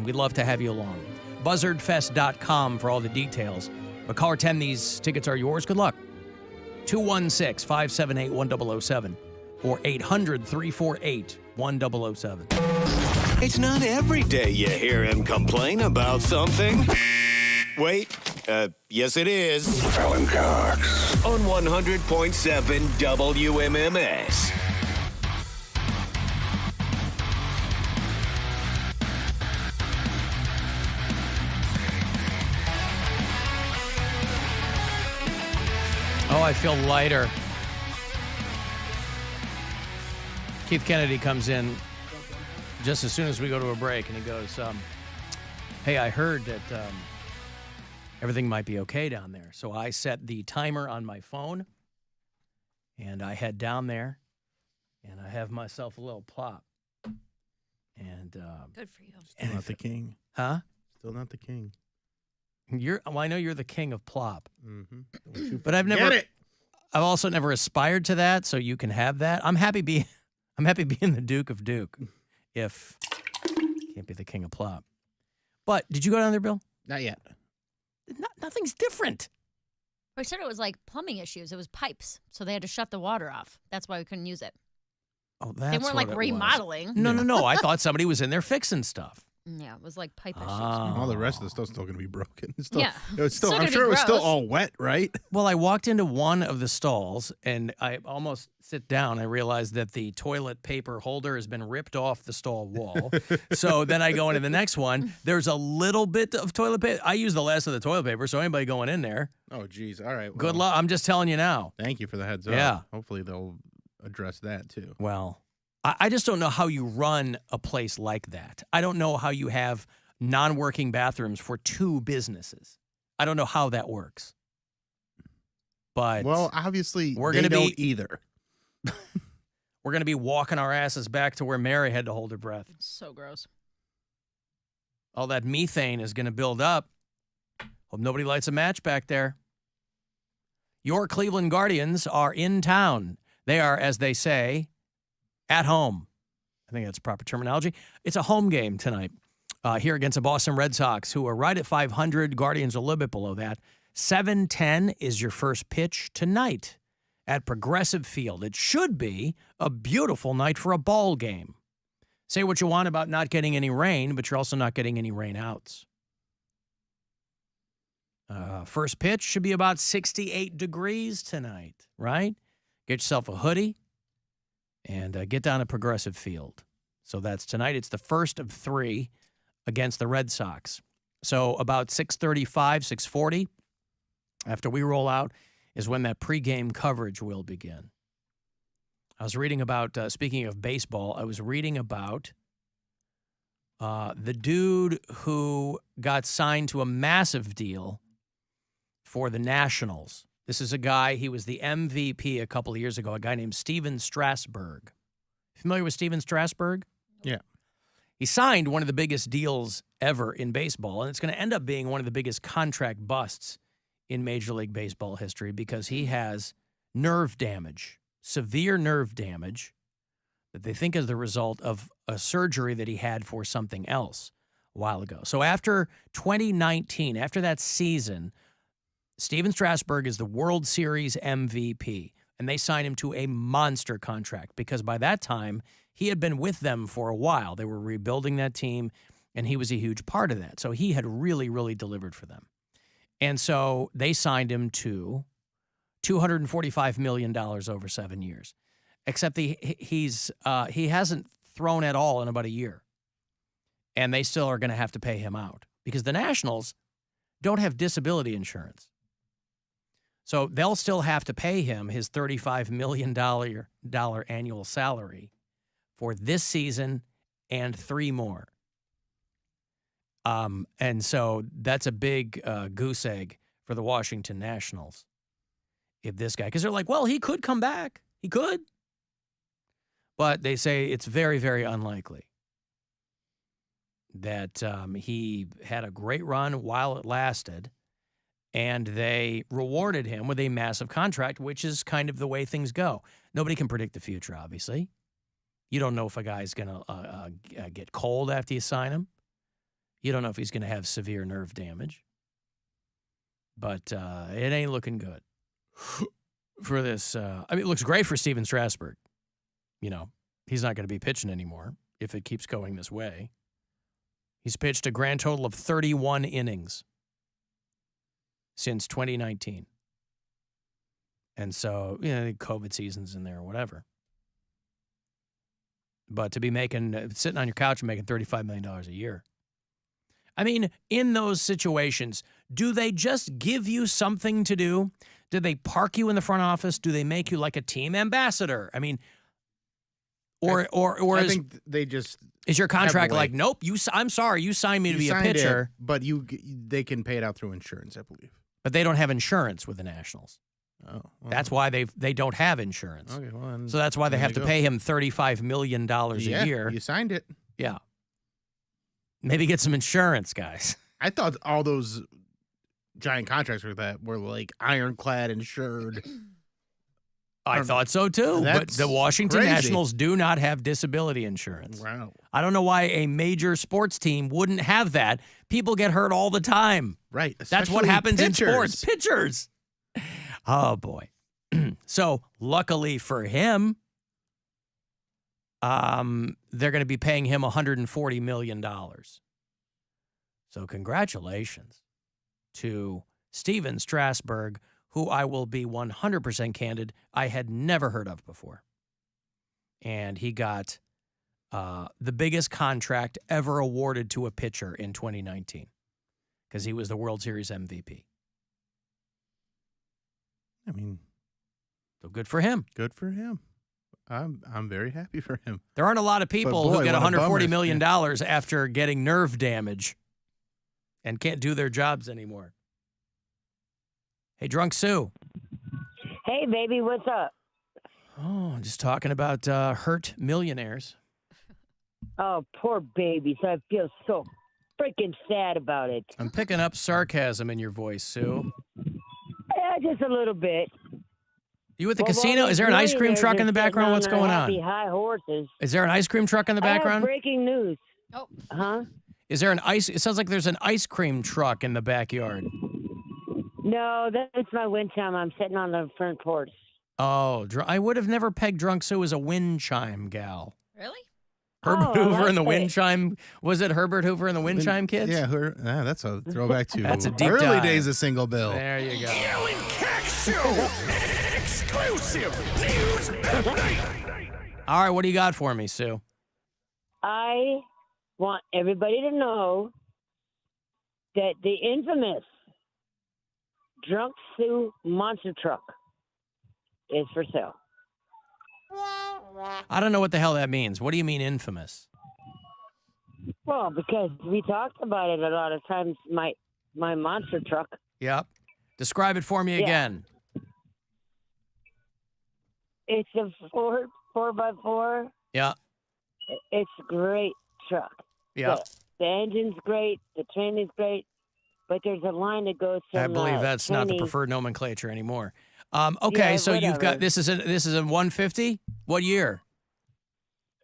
and we'd love to have you along. BuzzardFest.com for all the details. But caller 10, these tickets are yours. Good luck. 216-578-1007 or 800-348-1007. It's not every day you hear him complain about something. Wait, yes it is. Alan Cox. On 100.7 WMMS. Oh, I feel lighter. Keith Kennedy comes in just as soon as we go to a break, and he goes, hey, I heard that everything might be okay down there. So I set the timer on my phone, and I head down there, and I have myself a little plop. And good for you. Still not the king. Huh? Still not the king. Well, I know you're the king of plop. Mm-hmm. But I've also never aspired to that, so you can have that. I'm happy being the Duke of Duke. If can't be the king of plop. But did you go down there, Bill? Not yet. Nothing's different. I said it was like plumbing issues. It was pipes, so they had to shut the water off. That's why we couldn't use it. Oh, that's They weren't like what it remodeling. was. No. I thought somebody was in there fixing stuff. Yeah, it was like pipe issues. All the rest of the stuff's still going to be broken. It's still, Yeah. It's still, Still I'm gonna sure be it was still gross. all wet, right? Well, I walked into one of the stalls, and I almost sit down. I realized that the toilet paper holder has been ripped off the stall wall. So then I go into the next one. There's a little bit of toilet paper. I use the last of the toilet paper, so anybody going in there, Oh, geez. All right. Well, good luck. I'm just telling you now. Thank you for the heads up. Yeah. Hopefully they'll address that, too. Well, I just don't know how you run a place like that. I don't know how you have non-working bathrooms for two businesses. I don't know how that works. But Well, obviously, we're they gonna don't be- either. we're going to be walking our asses back to where Mary had to hold her breath. So gross. All that methane is going to build up. Hope nobody lights a match back there. Your Cleveland Guardians are in town. They are, as they say, at home. I think that's proper terminology. It's a home game tonight here against the Boston Red Sox, who are right at 500. Guardians a little bit below that. 7:10 is your first pitch tonight at Progressive Field. It should be a beautiful night for a ball game. Say what you want about not getting any rain, but you're also not getting any rain outs. First pitch should be about 68 degrees tonight, right? Get yourself a hoodie and get down to Progressive Field. So that's tonight. It's the first of three against the Red Sox. So about 6:35, 6:40, after we roll out, is when that pregame coverage will begin. I was reading about, speaking of baseball, I was reading about the dude who got signed to a massive deal for the Nationals. This is a guy, he was the MVP a couple of years ago, a guy named Steven Strasburg. Familiar with Steven Strasburg? Yeah. He signed one of the biggest deals ever in baseball, and it's going to end up being one of the biggest contract busts in Major League Baseball history because he has nerve damage, severe nerve damage that they think is the result of a surgery that he had for something else a while ago. So after 2019, after that season, Steven Strasburg is the World Series MVP, and they signed him to a monster contract because by that time, he had been with them for a while. They were rebuilding that team, and he was a huge part of that. So he had really, really delivered for them. And so they signed him to $245 million over 7 years, except he hasn't thrown at all in about a year, and they still are going to have to pay him out because the Nationals don't have disability insurance. So they'll still have to pay him his $35 million annual salary for this season and 3 more. And so that's a big goose egg for the Washington Nationals. If this guy, because they're like, well, he could come back. He could. But they say it's very, very unlikely that he had a great run while it lasted. And they rewarded him with a massive contract, which is kind of the way things go. Nobody can predict the future, obviously. You don't know if a guy's going to get cold after you sign him. You don't know if he's going to have severe nerve damage. But it ain't looking good for this. I mean, it looks great for Steven Strasburg. You know, he's not going to be pitching anymore if it keeps going this way. He's pitched a grand total of 31 innings since 2019. And so, you know, COVID season's in there or whatever. But to be sitting on your couch and making $35 million a year. I mean, in those situations, do they just give you something to do? Do they park you in the front office? Do they make you like a team ambassador? I mean, or I think they just is your contract have a way. like, nope, I'm sorry, you signed me to be a signed it, pitcher, but they can pay it out through insurance, I believe. but they don't have insurance with the Nationals. Oh, well, That's why they don't have insurance. okay. Well, then So that's why they there have you to go. pay him $35 million a year. You signed it. Yeah. Maybe get some insurance, guys. I thought all those giant contracts were like ironclad insured. I thought so too. But That's the Washington crazy. Nationals do not have disability insurance. Wow. I don't know why a major sports team wouldn't have that. People get hurt all the time. Right. That's what especially happens pitchers. in sports. Pitchers. Oh, boy. So, luckily for him, they're going to be paying him $140 million. So, congratulations to Steven Strasburg, who I will be 100% candid, I had never heard of before. And he got the biggest contract ever awarded to a pitcher in 2019 because he was the World Series MVP. I mean, So good for him. good for him. I'm very happy for him. There aren't a lot of people boy, who get what a $140 bummer. million after getting nerve damage and can't do their jobs anymore. Hey, Drunk Sue. Hey, baby, what's up? Oh, just talking about hurt millionaires. Oh, poor babies. I feel so freaking sad about it. I'm picking up sarcasm in your voice, Sue. Yeah, just a little bit. You at the Well, casino? all Is these there an ice cream millionaires truck in are the sitting background? What's their going happy on? high horses. Is there an ice cream truck in the I have background? breaking news. Oh, Huh? Is there an ice? It sounds like there's an ice cream truck in the backyard. No, that's my wind chime. I'm sitting on the front porch. Oh, I would have never pegged Drunk Sue as a wind chime gal. really? Herbert Oh, I Hoover and the like wind it. chime. Was it Herbert Hoover and the wind chime kids? Yeah, that's a throwback to That's a deep early dive. days of Single Bill. There you go. Alan Cox Show. Exclusive news update. All right, what do you got for me, Sue? I want everybody to know that the infamous Drunk Sue monster truck is for sale. I don't know what the hell that means. What do you mean infamous? Well, because we talked about it a lot of times, my monster truck. Yep. Describe it for me Yeah. again. It's a 4x4. Yeah. It's a great truck. Yeah. The engine's great. The training's great. But there's a line that goes from I believe that's not the Cheney- preferred nomenclature anymore. Okay, Yeah, so you've got whatever. this is a 150. What year?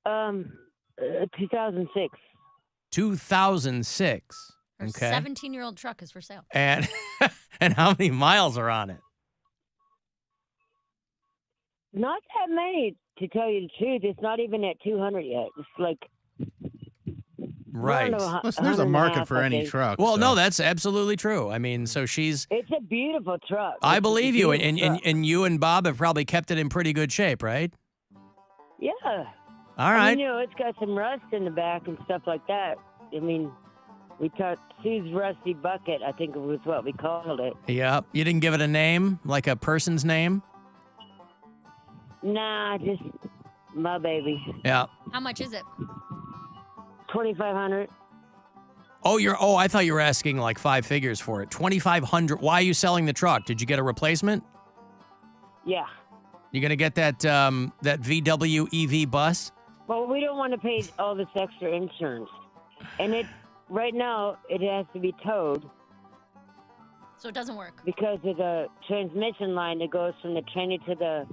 2006. 2006. Her Okay. 17-year-old truck is for sale. And and how many miles are on it? Not that many, to tell you the truth. It's not even at 200 yet. It's like Right. Listen, there's a market for any truck. Well, so. no, that's absolutely true. I mean, so she's. It's a beautiful truck. I It's a believe you, beautiful truck. and you and Bob have probably kept it in pretty good shape, right? Yeah. All I right. mean, it's got some rust in the back and stuff like that. I mean, we talked Sue's Rusty Bucket, I think it was what we called it. Yeah. You didn't give it a name, like a person's name. Nah, just my baby. Yeah. How much is it? 2,500. Oh, I thought you were asking like 5 figures for it. 2,500. Why are you selling the truck? Did you get a replacement? Yeah. You gonna get that that VW EV bus? Well, we don't want to pay all this extra insurance. And right now, it has to be towed So it doesn't work. because of the transmission line that goes from the trainer to the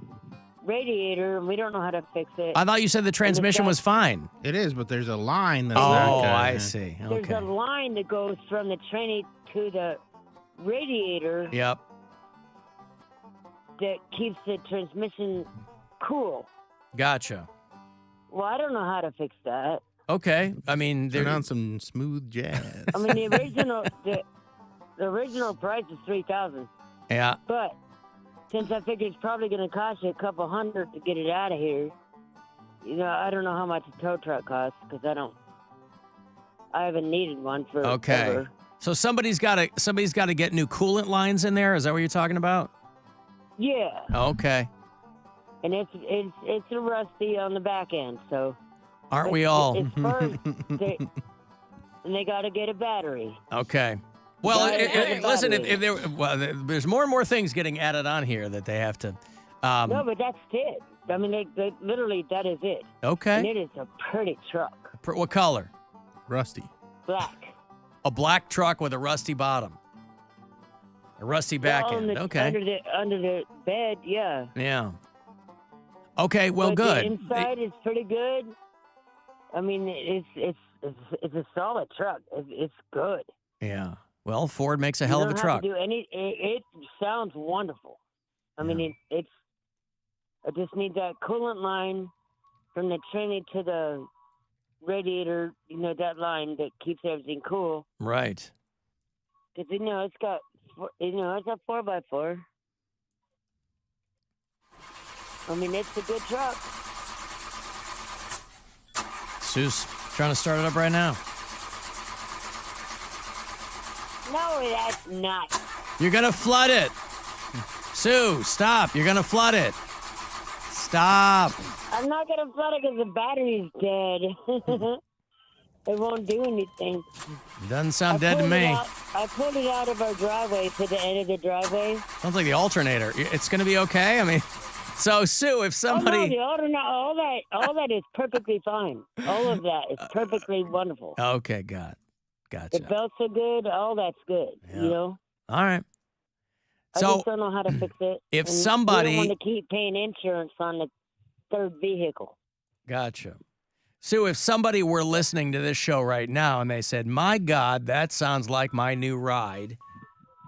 radiator, and we don't know how to fix it. I thought you said the transmission was fine. It is, but there's a line that's not Oh, good. I see. There's Okay. a line that goes from the tranny to the radiator Yep. that keeps the transmission cool. Gotcha. Well, I don't know how to fix that. Okay. I mean, Turn there- on some smooth jazz. I mean, the original price is $3,000, yeah. but since I figure it's probably going to cost you a couple $100 to get it out of here, I don't know how much a tow truck costs because I haven't needed one for Okay. ever. So somebody's got to get new coolant lines in there. Is that what you're talking about? Yeah, Okay. and it's a rusty on the back end, so Aren't we all? It's first, and they got to get a battery. Okay. Well, Battery. listen. There's more and more things getting added on here that they have to. No, but that's it. I mean, they literally that is it. And Okay. it is a pretty truck, What color? Rusty. black. A black truck with a rusty bottom. A rusty back Well, end. Okay. Under the bed, yeah. Yeah. Okay. Well, But good. The inside is pretty good. I mean, it's a solid truck. It's good. Yeah. Well, Ford makes a hell of a You don't truck. have to do any. It sounds wonderful. I mean, it's. I just need that coolant line from the tranny to the radiator. That line that keeps everything cool. Right. Because it's got. It's a 4x4. I mean, it's a good truck. Sue's trying to start it up right now. No, that's not. You're gonna flood it. Sue, stop. You're gonna flood it. Stop. I'm not gonna flood it because the battery's dead. It won't do anything. Doesn't sound dead to me. I pulled it out of our driveway to the end of the driveway. Sounds like the alternator. It's gonna be okay. I mean, so Sue, if somebody. Oh, no, the alternator, all that is perfectly fine. All of that is perfectly wonderful. Okay, The gotcha. belts are good. All that's good. Yeah. All right. I So just don't know how to fix it. if And somebody- we don't want to keep paying insurance on the third vehicle. Gotcha. Sue, if somebody were listening to this show right now and they said, "My God, that sounds like my new ride,"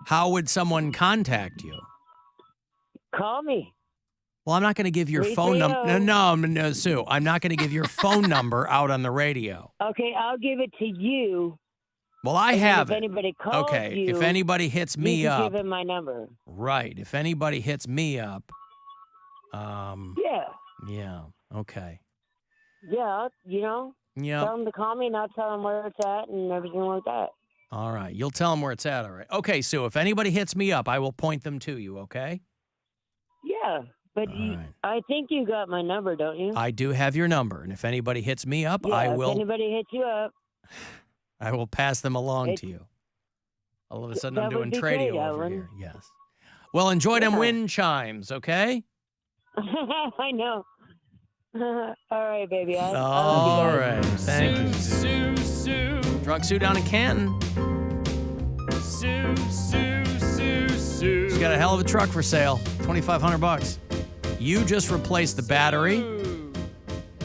how would someone contact you? Call me. Well, I'm not going to give your phone number. 330. No, Sue. I'm not going to give your phone number out on the radio. Okay, I'll give it to you. Well, I and then have if it. anybody calls Okay. you, If anybody hits you me can up, give him my number. right? If anybody hits me up, Yeah. yeah. Okay. Yeah, Yeah. tell them to call me and I'll tell them where it's at and everything like that. All right. You'll tell them where it's at. All right. Okay, Sue. If anybody hits me up, I will point them to you. Okay. Yeah, but All right. I think you got my number, don't you? I do have your number, and if anybody hits me up, yeah, I if will. anybody hits you up, I will pass them along It- to you. All of a sudden, That I'm would doing be trading great, over Alan. here. Yes. Well, enjoy them Yeah. wind chimes, okay? I know. All right, baby. I All love you guys. right. Thank you. Drunk Sue down in Canton. She's got a hell of a truck for sale. $2,500. You just replace the battery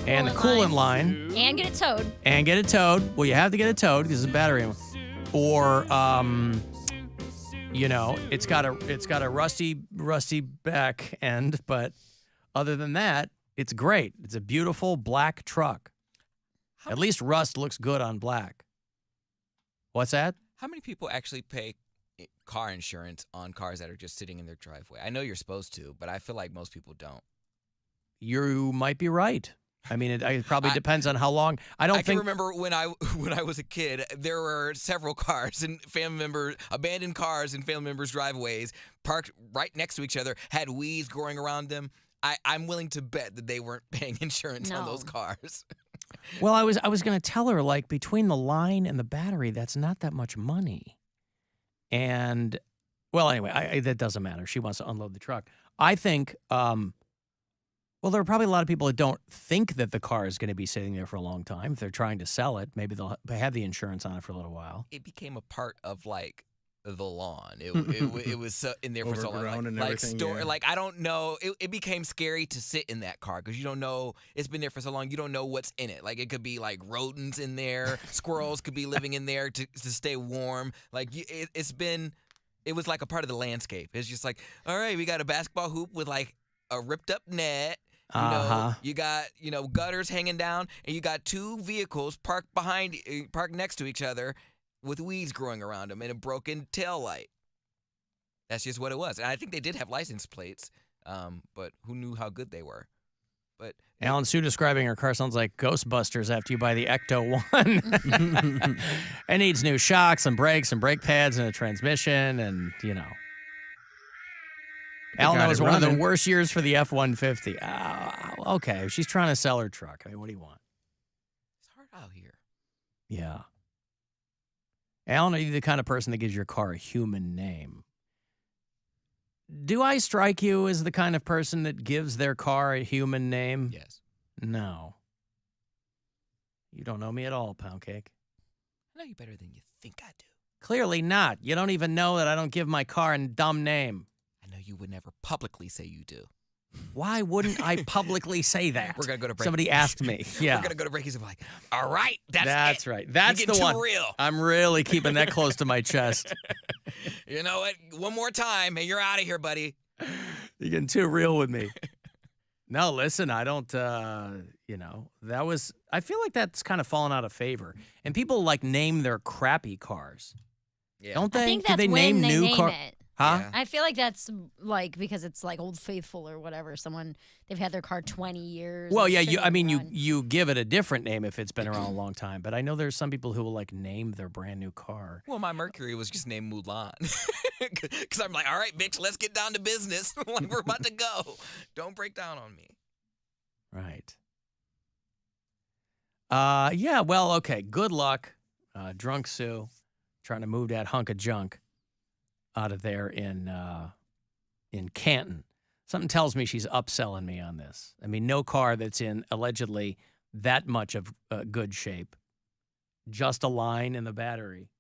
and the coolant line And get it towed. and get it towed. Well, you have to get it towed because it's a battery. Or it's got a rusty back end, but other than that, it's great. It's a beautiful black truck. At least rust looks good on black. What's that? How many people actually pay car insurance on cars that are just sitting in their driveway? I know you're supposed to, but I feel like most people don't. You might be right. I mean, it probably depends on how long. I can remember when I was a kid, there were several cars and abandoned cars in family members' driveways, parked right next to each other, had weeds growing around them. I'm willing to bet that they weren't paying insurance on those cars. Well, I was going to tell her, like, between the line and the battery, that's not that much money. And, well, anyway, that doesn't matter. She wants to unload the truck. I think, well, there are probably a lot of people that don't think that the car is going to be sitting there for a long time. If they're trying to sell it, maybe they'll have the insurance on it for a little while. It became a part of, like, the lawn. It was so, in there for so long. Overgrown and Like everything, yeah. like I don't know. It became scary to sit in that car because you don't know. It's been there for so long. You don't know what's in it. Like it could be like rodents in there. Squirrels could be living in there to stay warm. Like it was like a part of the landscape. It's just like, all right, we got a basketball hoop with like a ripped up net. You know, you got, gutters hanging down, and you got two vehicles parked next to each other with weeds growing around them and a broken tail light. That's just what it was. And I think they did have license plates, but who knew how good they were? But Alan Sue describing her car sounds like Ghostbusters after you buy the Ecto 1. It needs new shocks and brakes and brake pads and a transmission and, Alan, that was one of the worst years for the F-150. Okay, she's trying to sell her truck. I mean, what do you want? it's hard out here. Yeah. Alan, are you the kind of person that gives your car a human name? Do I strike you as the kind of person that gives their car a human name? Yes. No. You don't know me at all, Poundcake. I know you better than you think I do. Clearly not. You don't even know that I don't give my car a dumb name. I know you would never publicly say you do. Why wouldn't I publicly say that? We're going to go to break. Somebody asked me. Yeah. We're going to go to break. He's like, all right, that's it. right. That's You're the getting one. too real. I'm really keeping that close to my chest. You know what? One more time, and you're out of here, buddy. You're getting too real with me. No, listen, I don't, that was, I feel like that's kind of fallen out of favor. And people name their crappy cars. Yeah. Don't they? I think Do that's they when name they new name car? it. Huh? Yeah. I feel like that's because it's like Old Faithful or whatever. They've had their car 20 years. Well, and yeah, it's you shouldn't give it a different name if it's been around a long time. But I know there's some people who will name their brand new car. Well, my Mercury was just named Mulan. Because I'm like, all right, bitch, let's get down to business. We're about to go. Don't break down on me. Right. Yeah, well, okay. Good luck, Drunk Sue, trying to move that hunk of junk out of there in Canton. Something tells me she's upselling me on this. I mean, no car that's in allegedly that much of good shape, just a line in the battery,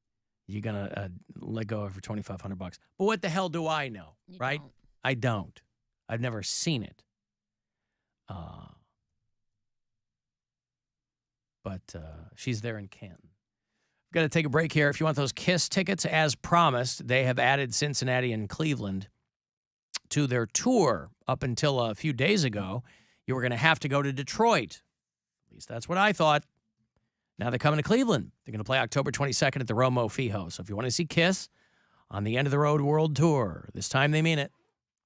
you're going to let go of for $2,500. But what the hell do I know, You right? don't. I don't. I've never seen it. But she's there in Canton. Got to take a break here. If you want those KISS tickets, as promised, they have added Cincinnati and Cleveland to their tour. Up until a few days ago, you were going to have to go to Detroit. At least that's what I thought. Now they're coming to Cleveland. They're going to play October 22nd at the Romo Fijo. So if you want to see KISS on the End of the Road World Tour, this time they mean it.